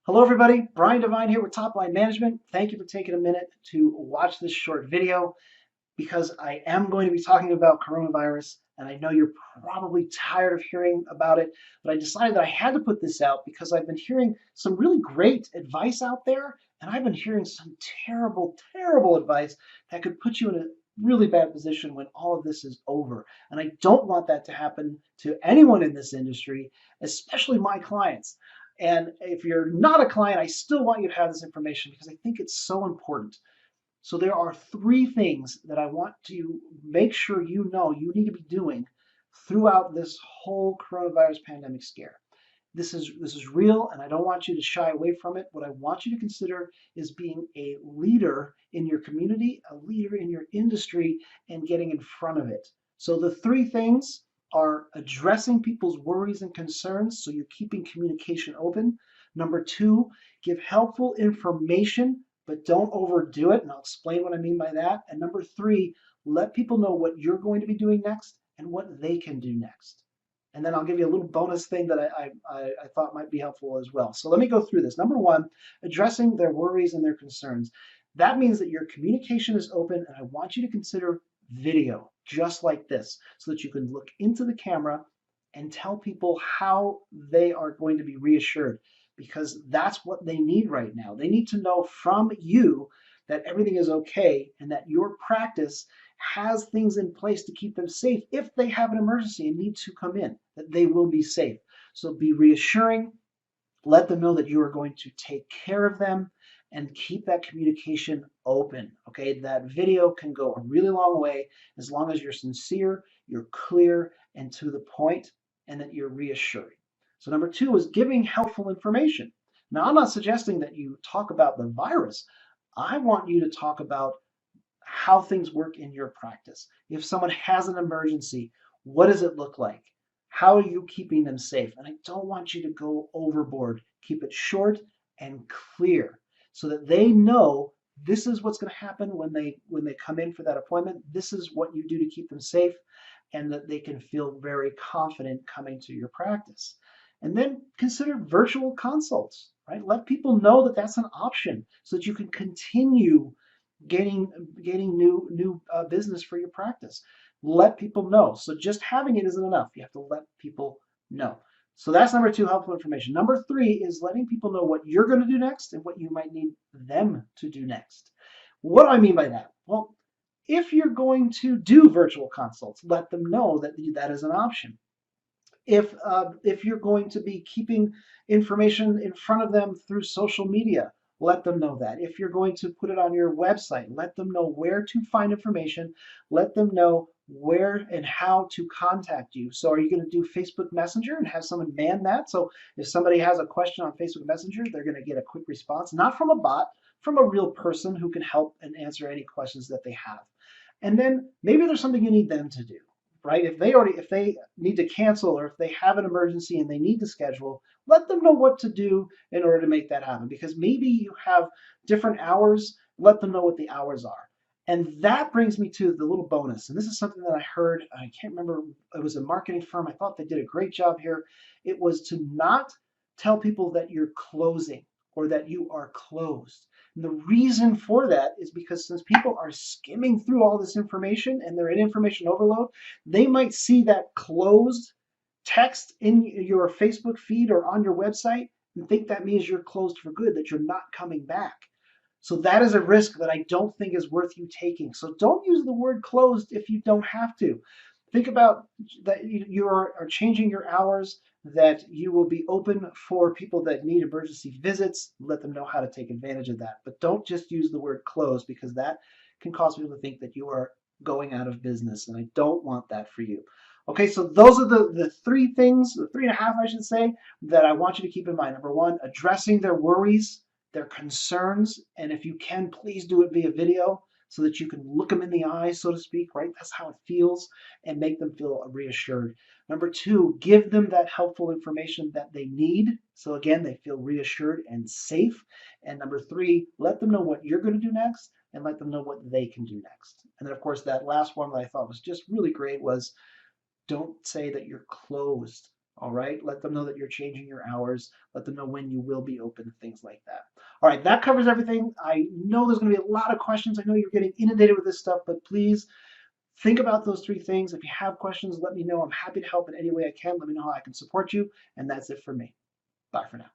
Hello everybody, Brian Devine here with Top Line Management. Thank you for taking a minute to watch this short video because I am going to be talking about coronavirus and I know you're probably tired of hearing about it, but I decided that I had to put this out because I've been hearing some really great advice out there and I've been hearing some terrible, terrible advice that could put you in a really bad position when all of this is over. And I don't want that to happen to anyone in this industry, especially my clients. And if you're not a client, I still want you to have this information because I think it's so important. So there are three things that I want to make sure you know you need to be doing throughout this whole coronavirus pandemic scare. This is real, and I don't want you to shy away from it. What I want you to consider is being a leader in your community, a leader in your industry, and getting in front of it. So the three things are addressing people's worries and concerns, so you're keeping communication open. Number two, give helpful information, but don't overdo it, and I'll explain what I mean by that. And number three, let people know what you're going to be doing next and what they can do next. And then I'll give you a little bonus thing that I thought might be helpful as well. So let me go through this. Number one, addressing their worries and their concerns. That means that your communication is open, and I want you to consider video, just like this, so that you can look into the camera and tell people how they are going to be reassured, because that's what they need right now. They need to know from you that everything is okay and that your practice has things in place to keep them safe if they have an emergency and need to come in, that they will be safe. So be reassuring, let them know that you are going to take care of them, and keep that communication open. Okay, that video can go a really long way as long as you're sincere, you're clear and to the point, and that you're reassuring. So number two is giving helpful information. Now, I'm not suggesting that you talk about the virus. I want you to talk about how things work in your practice. If someone has an emergency, what does it look like? How are you keeping them safe? And I don't want you to go overboard. Keep it short and clear so that they know this is what's going to happen when they come in for that appointment. This is what you do to keep them safe, and that they can feel very confident coming to your practice. And then consider virtual consults, right? Let people know that that's an option so that you can continue gaining new business for your practice. Let people know. So just having it isn't enough. You have to let people know. So that's number two, helpful information. Number three is letting people know what you're going to do next and what you might need them to do next. What do I mean by that? Well, if you're going to do virtual consults, let them know that that is an option. If you're going to be keeping information in front of them through social media, let them know that. If you're going to put it on your website, let them know where to find information. Let them know where and how to contact you. So are you going to do Facebook Messenger and have someone man that? So if somebody has a question on Facebook Messenger, they're going to get a quick response, not from a bot, from a real person who can help and answer any questions that they have. And then maybe there's something you need them to do, right? If they need to cancel, or if they have an emergency and they need to schedule, let them know what to do in order to make that happen. Because maybe you have different hours, let them know what the hours are. And that brings me to the little bonus. And this is something that I heard, I can't remember, it was a marketing firm. I thought they did a great job here. It was to not tell people that you're closing or that you are closed. And the reason for that is because since people are skimming through all this information and they're in information overload, they might see that closed text in your Facebook feed or on your website and think that means you're closed for good, that you're not coming back. So that is a risk that I don't think is worth you taking. So don't use the word closed if you don't have to. Think about that you are changing your hours, that you will be open for people that need emergency visits. Let them know how to take advantage of that. But don't just use the word closed, because that can cause people to think that you are going out of business. And I don't want that for you. Okay, so those are the three things, the three and a half, I should say, that I want you to keep in mind. Number one, addressing their worries, their concerns, and if you can, please do it via video so that you can look them in the eyes, so to speak, right? That's how it feels, and make them feel reassured. Number two, give them that helpful information that they need. So again, they feel reassured and safe. And number three, let them know what you're going to do next and let them know what they can do next. And then of course, that last one that I thought was just really great was don't say that you're closed. All right, let them know that you're changing your hours. Let them know when you will be open, things like that. All right, that covers everything. I know there's going to be a lot of questions. I know you're getting inundated with this stuff, but please think about those three things. If you have questions, let me know. I'm happy to help in any way I can. Let me know how I can support you. And that's it for me. Bye for now.